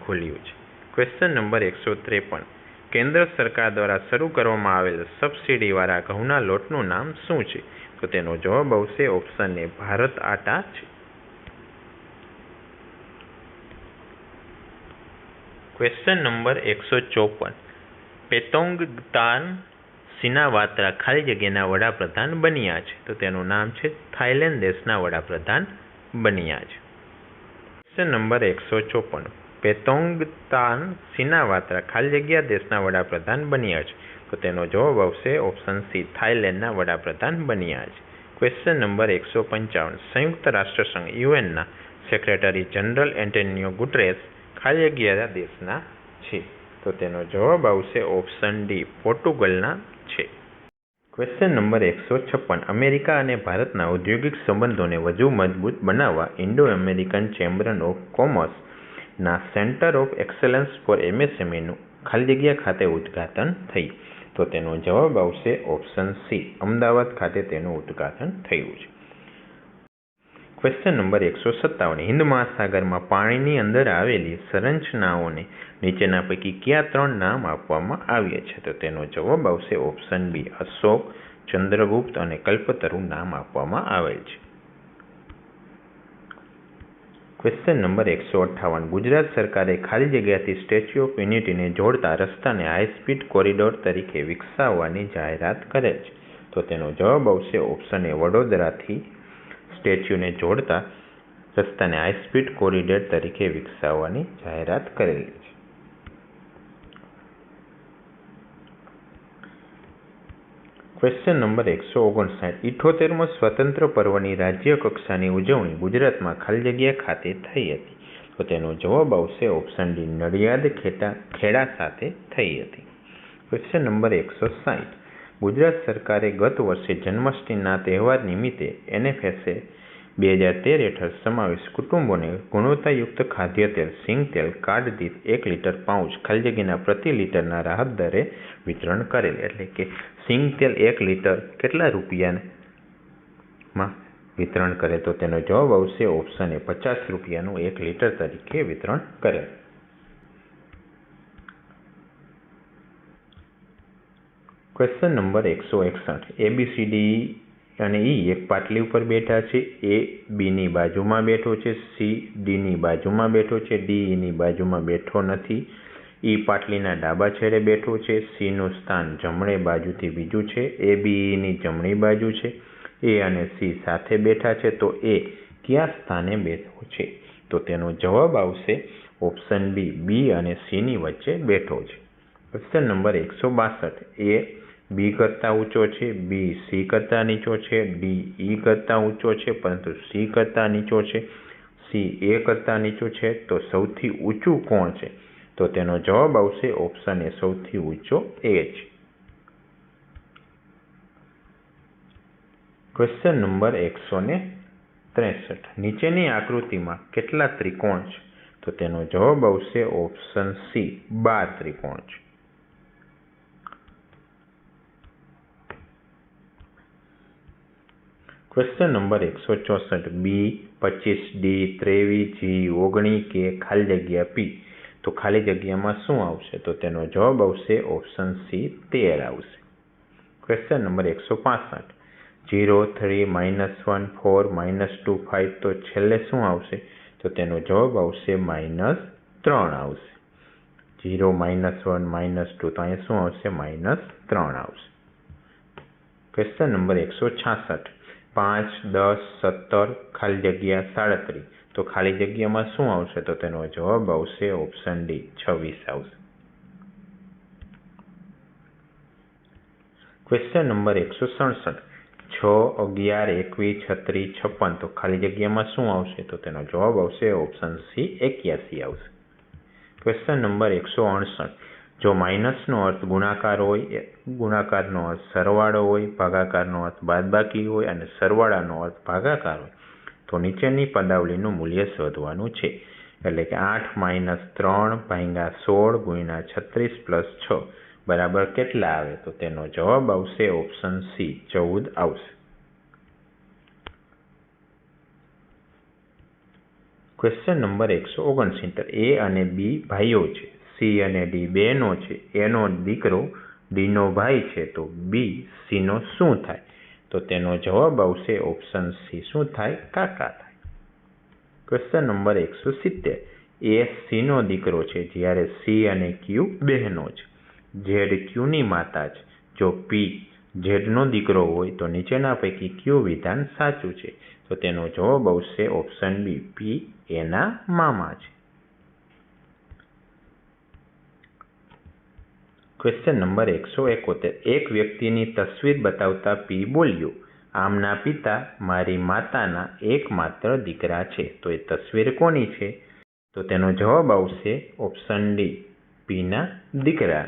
ખુલ્યું છે. ક્વેશ્ચન નંબર 153, કેન્દ્ર સરકાર દ્વારા શરૂ કરવામાં આવેલ સબસિડીવાળા ઘઉંના લોટનું નામ શું છે? તો તેનો જવાબ આવશે ઓપ્શન એ, ભારત આટા છે. ક્વેશ્ચન નંબર 154, પેતોંગતાન સિનાવાત્રા ખાલી જગ્યાના વડાપ્રધાન બન્યા છે? તો તેનું નામ છે થાઇલેન્ડ દેશના વડાપ્રધાન બન્યા છે. ક્વેશ્ચન નંબર 154, પેતોંગતાન સિનાવાત્રા ખાલી જગ્યા દેશના વડાપ્રધાન બન્યા છે? તો તેનો જવાબ આવશે ઓપ્શન સી, થાઇલેન્ડના વડાપ્રધાન બન્યા છે. ક્વેશ્ચન નંબર 155, સંયુક્ત રાષ્ટ્રસંઘ યુએનના સેક્રેટરી જનરલ એન્ટોનિયો ગુટેરેસ ખાલી જગ્યા દેશના છે? તો તેનો જવાબ આવશે ઓપ્શન ડી, પોર્ટુગલના છે. ક્વેશ્ચન નંબર 156, અમેરિકા અને ભારતના ઔદ્યોગિક સંબંધોને વધુ મજબૂત બનાવવા ઇન્ડો અમેરિકન ચેમ્બર ઓફ કોમર્સના સેન્ટર ઓફ એક્સલન્સ ફોર MSMEનું ખાલી જગ્યા ખાતે ઉદ્ઘાટન થયું? તો તેનો જવાબ આવશે ઓપ્શન સી, અમદાવાદ ખાતે તેનું ઉદ્ઘાટન થયું છે. ક્વેશ્ચન નંબર 157, હિન્દ મહાસાગરમાં પાણીની અંદર આવેલી સંરચનાઓને નીચેના પૈકી કયા 3 નામ આપવામાં આવ્યા છે? તો તેનો જવાબ આવશે ઓપ્શન બી, અશોક, ચંદ્રગુપ્ત અને કલ્પતરુ નામ આપવામાં આવેલ છે. ક્વેશ્ચન નંબર 158, ગુજરાત સરકારે ખાલી જગ્યાથી સ્ટેચ્યુ ઓફ યુનિટીને જોડતા રસ્તાને હાઈસ્પીડ કોરિડોર તરીકે વિકસાવવાની જાહેરાત કરેલ છે? તો તેનો જવાબ આવશે ઓપ્શન એ, વડોદરાથી સ્ટેચ્યુને જોડતા રસ્તાને હાઈસ્પીડ કોરિડોર તરીકે વિકસાવવાની જાહેરાત કરેલી છે. ક્વેશ્ચન નંબર 159, 78મો સ્વતંત્ર પર્વની રાજ્ય કક્ષાની ઉજવણી ગુજરાતમાં ખાલી જગ્યા ખાતે થઈ હતી? તો તેનો જવાબ આવશે ઓપ્શન ડી, નડિયાદ ખેડા સાથે થઈ હતી. ક્વેશ્ચન નંબર 160, ગુજરાત સરકારે ગત વર્ષે જન્માષ્ટમીના તહેવાર નિમિત્તે NFSA 2013 હેઠળ સમાવેશ કુટુંબોને ગુણવત્તાયુક્ત ખાદ્ય તેલ સિંગ તેલ કાર્ડ દીઠ 1 લીટર પાઉચ ખાલી જગ્યાના પ્રતિ લીટરના રાહત દરે વિતરણ કરેલ. એટલે કે સિંગ તેલ 1 લીટર કેટલા રૂપિયા માં વિતરણ કરે તો તેનો જવાબ આવશે ઓપ્શન એ 50 રૂપિયાનું 1 લીટર તરીકે વિતરણ કરે. Question number 161. ABCD અને E એક પાટલી ઉપર બેઠા છે. A B ની બાજુમાં બેઠો છે. C D ની બાજુમાં બેઠો છે. D E ની બાજુમાં બેઠો નથી. E પાટલીના ડાબા છેડે બેઠો છે. C નું સ્થાન જમણે બાજુથી બીજું છે. A B E ની જમણી બાજુ છે. A અને C સાથે બેઠા છે તો A કયા સ્થાને બેઠો છે? તો તેનો જવાબ આવશે ઓપ્શન B, B અને C ની વચ્ચે બેઠો છે. Question number 162. A B કરતા ઊંચો છે. B C કરતા નીચો છે. D E કરતા ઊંચો છે પરંતુ C કરતા નીચો છે. C A કરતા નીચું છે તો સૌથી ઊંચું કોણ છે? તો તેનો જવાબ આવશે ઓપ્શન એ, સૌથી ઊંચો A છે. Question number 163. નીચેની આકૃતિમાં કેટલા ત્રિકોણ છે? તો તેનો જવાબ આવશે ઓપ્શન C, 12 ત્રિકોણ છે. Question number 164. B 25, D 23, G 19 કે ખાલી જગ્યા P. તો ખાલી જગ્યામાં શું આવશે? તો તેનો જવાબ આવશે ઓપ્શન C, 13 આવશે. Question number 165. 0, 3, -1, 4, -2, 5 તો છેલ્લે શું આવશે? તો તેનો જવાબ આવશે -3 આવશે. 0, -1, -2 તો અહીંયા શું આવશે? -3 આવશે. Question number 166. 5, 10, 17 ખાલી જગ્યા 37 તો ખાલી જગ્યામાં શું આવશે? તો તેનો જવાબ આવશે ઓપ્શન D, 26 આવશે. Question number 167. 6, 11, 21, 36, 56 તો ખાલી જગ્યામાં શું આવશે? તો તેનો જવાબ આવશે ઓપ્શન C, 81 આવશે. Question number 168. જો માઇનસનો અર્થ ગુણાકાર હોય, ગુણાકારનો અર્થ સરવાળો હોય, ભાગાકારનો અર્થ બાદબાકી હોય અને સરવાળાનો અર્થ ભાગાકાર હોય તો નીચેની પદાવલીનું મૂલ્ય શોધવાનું છે. એટલે કે 8 - 3 ભાગ્યા 16 ગુણ્યા 36 પ્લસ 6 બરાબર કેટલા આવે? તો તેનો જવાબ આવશે ઓપ્શન C, 14 આવશે. Question number 169. A અને B ભાઈઓ છે. C અને D બહેનો છે. A નો દીકરો D નો ભાઈ છે તો B C નો શું થાય? તો તેનો જવાબ આવશે ઓપ્શન C, શું થાય? કાકા થાય. Question number 170. A C નો દીકરો છે જ્યારે C અને Q બહેનો છે. Z Q ની માતા છે. જો P Z નો દીકરો હોય તો નીચેના પૈકી કયું વિધાન સાચું છે? તો તેનો જવાબ આવશે ઓપ્શન B, P એના મામા છે. Question number 171. એક વ્યક્તિની તસવીર બતાવતા P બોલ્યો, આમના પિતા મારી માતાના એકમાત્ર દીકરા છે. તો એ તસવીર કોની છે? તો તેનો જવાબ આવશે ઓપ્શન D, P ના દીકરા.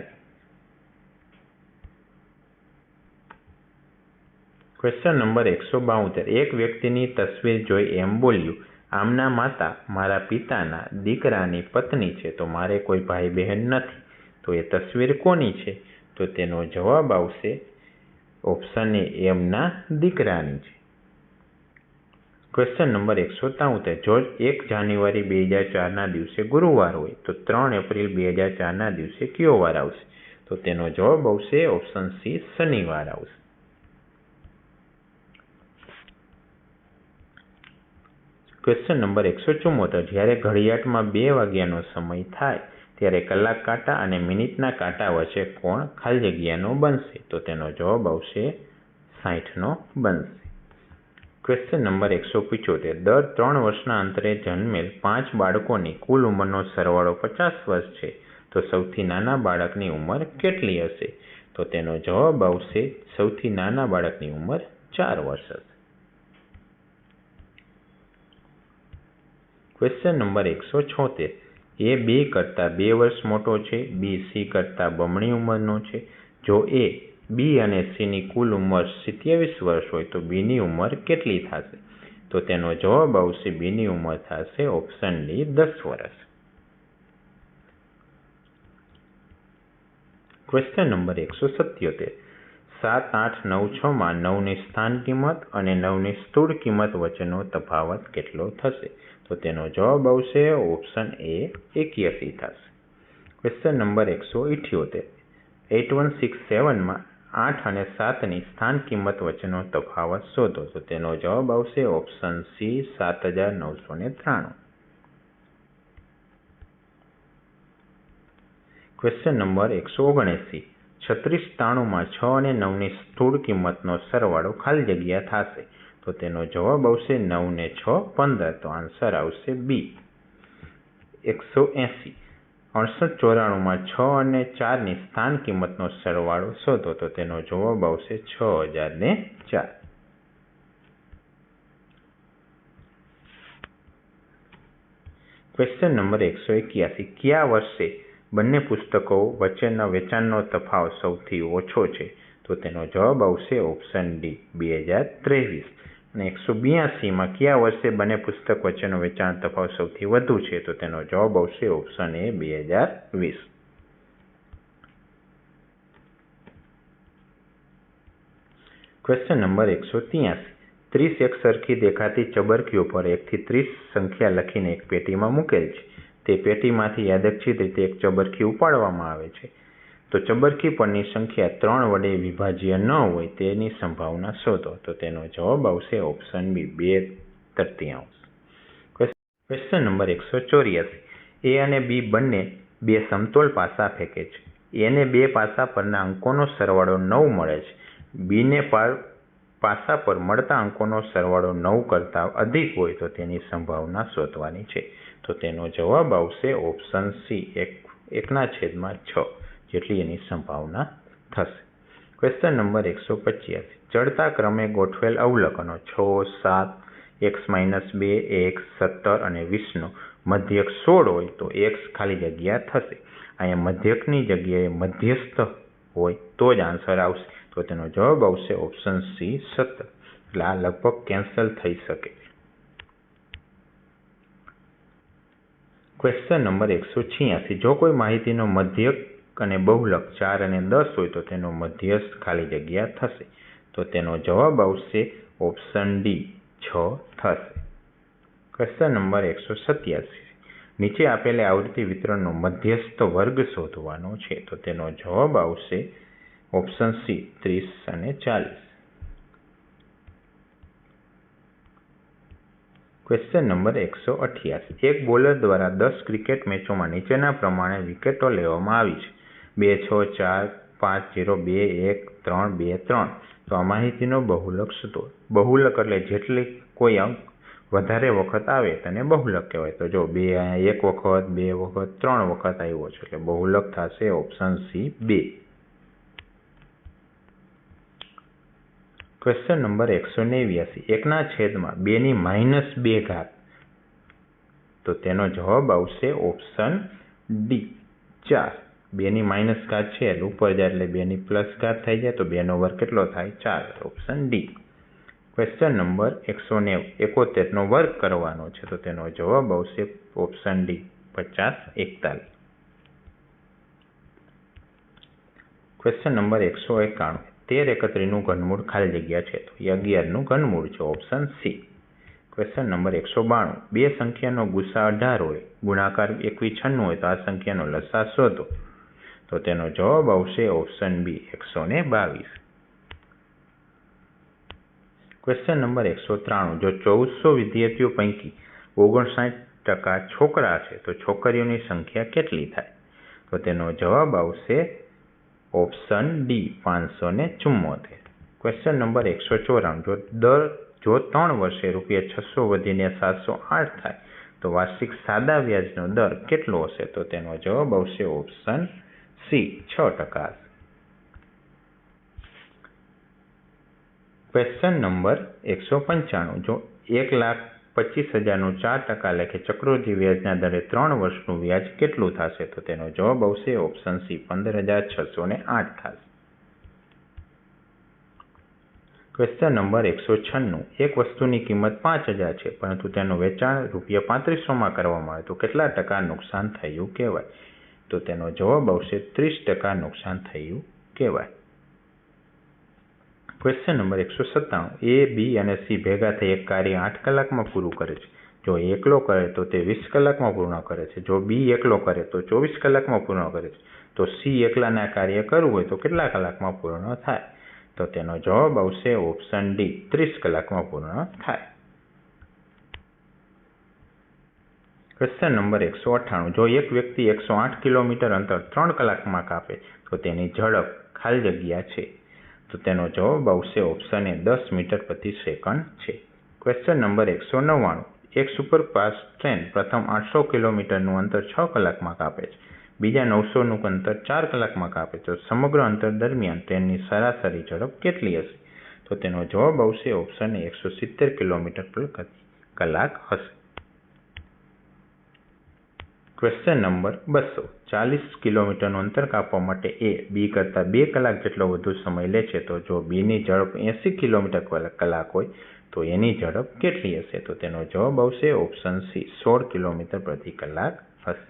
Question number 172. એક વ્યક્તિની તસવીર જોઈ એમ બોલ્યું, આમના માતા મારા પિતાના દીકરાની પત્ની છે તો મારે કોઈ ભાઈ બહેન નથી. તો એ તસવીર કોની છે? તો તેનો જવાબ આવશે ઓપ્શન એ, એમના દીકરાની છે. Question number 173. જો 1 જાન્યુઆરી 2004ના દિવસે ગુરુવાર હોય તો 3 એપ્રિલ 2004ના દિવસે કયો વાર આવશે? તો તેનો જવાબ આવશે ઓપ્શન C, શનિવાર આવશે. Question number 174. જ્યારે ઘડિયાળમાં 2 વાગ્યાનો સમય થાય ત્યારે કલાક કાંટા અને મિનિટના કાંટા વચ્ચે કોણ ખાલી જગ્યાનો બનશે? તો તેનો જવાબ આવશે 60નો બનશે. Question number 175. દર 3 વર્ષના અંતરે જન્મેલ 5 બાળકોની કુલ ઉંમરનો સરવાળો 50 વર્ષ છે તો સૌથી નાના બાળકની ઉંમર કેટલી હશે? તો તેનો જવાબ આવશે સૌથી નાના બાળકની ઉંમર 4 વર્ષ હશે. Question number 176. A 2 કરતાં 2 વર્ષ મોટો છે. B C કરતાં બમણી ઉંમરનો છે. જો A, B અને C ની કુલ ઉંમર 27 વર્ષ હોય તો B ની ઉંમર કેટલી થશે? તો તેનો જવાબ આવશે B ની ઉંમર થશે ઓપ્શન D, 10 વર્ષ. Question number 177. 7, 8, 9, 6 માં 9ની સ્થાન કિંમત અને 9ની સ્થૂળ કિંમત વચ્ચેનો તફાવત કેટલો થશે? તો તેનો જવાબ આવશે ઓપ્શન એ 81 થશે. Question number 178. 8167 માં 8 અને 7ની સ્થાન કિંમત વચ્ચેનો તફાવત શોધો. તો તેનો જવાબ આવશે ઓપ્શન સી 7993. Question number 179. 3693 માં 6 અને 9ની સ્થૂળ કિંમતનો સરવાળો ખાલી જગ્યા થશે. તો તેનો જવાબ આવશે 9 ને 6 15. તો આન્સર આવશે બી. 180. 6894 માં 6 અને 4ની સ્થાન કિંમતનો સરવાળો શોધો. તો તેનો જવાબ આવશે 6004. Question number 181. કયા વર્ષે બંને પુસ્તકો વચ્ચેના વેચાણનો તફાવત સૌથી ઓછો છે? તો તેનો જવાબ આવશે ઓપ્શન ડી 2023. અને 182 માં કયા વર્ષે બંને પુસ્તક વચ્ચેનો વેચાણ તફાવત સૌથી વધુ છે? તો તેનો જવાબ આવશે ઓપ્શન એ 2020. Question number 183. 30 એક સરખી દેખાતી ચબરકીઓ પર 1 થી 30 સંખ્યા લખીને એક પેટીમાં મૂકેલ છે. તે પેટીમાંથી યાદચ્છિક રીતે એક ચબરકી ઉપાડવામાં આવે છે. તો ચબરકી પરની સંખ્યા 3 વડે વિભાજ્ય ન હોય તેની સંભાવના શોધો. તો તેનો જવાબ આવશે ઓપ્શન બી 2/3. Question number 184. એ અને બી બંને 2 સમતોલ પાસા ફેંકે છે. એને 2 પાસા પરના અંકોનો સરવાળો 9 મળે છે. બીને પાસા પર મળતા અંકોનો સરવાળો 9 કરતાં અધિક હોય તો તેની સંભાવના શોધવાની છે. તો તેનો જવાબ આવશે ઓપ્શન સી 1/6 જેટલી એની સંભાવના થશે. Question number 185. ચડતા ક્રમે ગોઠવેલ અવલકનો 6, 7, x-2, x, 17 અને 20નો મધ્યક 16 હોય તો x ખાલી જગ્યા થશે. અહીંયા મધ્યકની જગ્યાએ મધ્યસ્થ હોય તો જ આન્સર આવશે. તો તેનો જવાબ આવશે ઓપ્શન સી 17. એટલે આ લગભગ કેન્સલ થઈ શકે. Question number 186. જો કોઈ માહિતીનો મધ્યક અને બહુલક 4 અને 10 હોય તો તેનો મધ્યસ્થ ખાલી જગ્યા થશે. તો તેનો જવાબ આવશે ઓપ્શન ડી 6 થશે. Question number 187. નીચે આપેલી આવૃત્તિ વિતરણનો મધ્યસ્થ વર્ગ શોધવાનો છે. તો તેનો જવાબ આવશે ઓપ્શન સી 30 અને 40. Question number 188. એક બોલર દ્વારા 10 ક્રિકેટ મેચોમાં નીચેના પ્રમાણે વિકેટો લેવામાં આવી છે: 2-6, 4-5-0, 2-1, 3-2-3. તો આ માહિતીનો બહુલક શોધો. બહુલક એટલે જેટલી કોઈ અંક વધારે વખત આવે તેને બહુલક કહેવાય. તો જો 2 અહીંયા 1 વખત, 2 વખત, 3 વખત આવ્યો છે એટલે બહુલક થશે ઓપ્શન સી 2. Question number 189. 1/2 તો તેનો જવાબ આવશે ઓપ્શન ડી 4. 2 છે એટલે ઉપર જાય એટલે 2 થઈ જાય તો 2 કેટલો થાય? 4. Option D. ક્વેશ્ચન નંબર 171 નો વર્ગ કરવાનો છે. તો તેનો જવાબ આવશે ઓપ્શન ડી 50, 41. Question number 191. 13 31નું ઘનમૂળ ખાલી જગ્યા છે. તો એ 11નું ઘનમૂળ છે. Option C. Question number 192. બે સંખ્યાનો ગુસા 18 હોય, ગુણાકાર 2196 હોય તો આ સંખ્યાનો લસા શોધો. તો તેનો જવાબ આવશે ઓપ્શન બી 122. Question number 193. જો 1400 વિદ્યાર્થીઓ પૈકી 59% છોકરા છે તો છોકરીઓની સંખ્યા કેટલી થાય? તો તેનો જવાબ આવશે ઓપ્શન ડી 574. Question number 194. જો 3 વર્ષે ₹600 વધીને 708 થાય તો વાર્ષિક સાદા વ્યાજનો દર કેટલો હશે? તો તેનો જવાબ આવશે ઓપ્શન સી 6%. Question number 195. જો 1,25,000નું 4% લેખે ચક્રવૃદ્ધિ વ્યાજના દરે 3 વર્ષનું વ્યાજ કેટલું થશે? તો તેનો જવાબ આવશે ઓપ્શન સી 15,608 થશે. Question number 196. એક વસ્તુની કિંમત 5,000 છે પરંતુ તેનું વેચાણ ₹3500માં કરવામાં આવે તો કેટલા ટકા નુકસાન થયું કહેવાય? તો તેનો જવાબ આવશે 30% નુકસાન થયું કહેવાય. Question number 197. એ, બી અને સી ભેગા થઈ એક કાર્ય 8 કલાકમાં પૂરું કરે છે. જો એકલો કરે તો તે 20 કલાકમાં પૂર્ણ કરે છે. જો બી એકલો કરે તો 24 કલાકમાં પૂર્ણ કરે છે. તો સી એકલાને આ કાર્ય કરવું હોય તો કેટલા કલાકમાં પૂર્ણ થાય? તો તેનો જવાબ આવશે ઓપ્શન ડી, 30 કલાકમાં પૂર્ણ થાય. Question number 198. જો એક વ્યક્તિ 108 કિલોમીટર અંતર 3 કલાકમાં કાપે તો તેની ઝડપ ખાલી જગ્યા છે. તો તેનો જવાબ આવશે ઓપ્શન એ, 10 મીટર પ્રતિ સેકન્ડ છે. Question number 199. એક સુપરફાસ્ટ ટ્રેન પ્રથમ 800 કિલોમીટરનું અંતર 6 કલાકમાં કાપે છે. બીજા 900નું અંતર 4 કલાકમાં કાપે તો સમગ્ર અંતર દરમિયાન ટ્રેનની સરાસરી ઝડપ કેટલી હશે? તો તેનો જવાબ આવશે ઓપ્શન એ, 170 કિલોમીટર પ્રતિ કલાક હશે. Question number 200. 40 કિલોમીટરનું અંતર કાપવા માટે એ બી કરતાં 2 કલાક જેટલો વધુ સમય લે છે. તો જો બીની ઝડપ 80 કિલોમીટર કલાક હોય તો એની ઝડપ કેટલી હશે? તો તેનો જવાબ આવશે ઓપ્શન સી, 16 કિલોમીટર પ્રતિ કલાક હશે.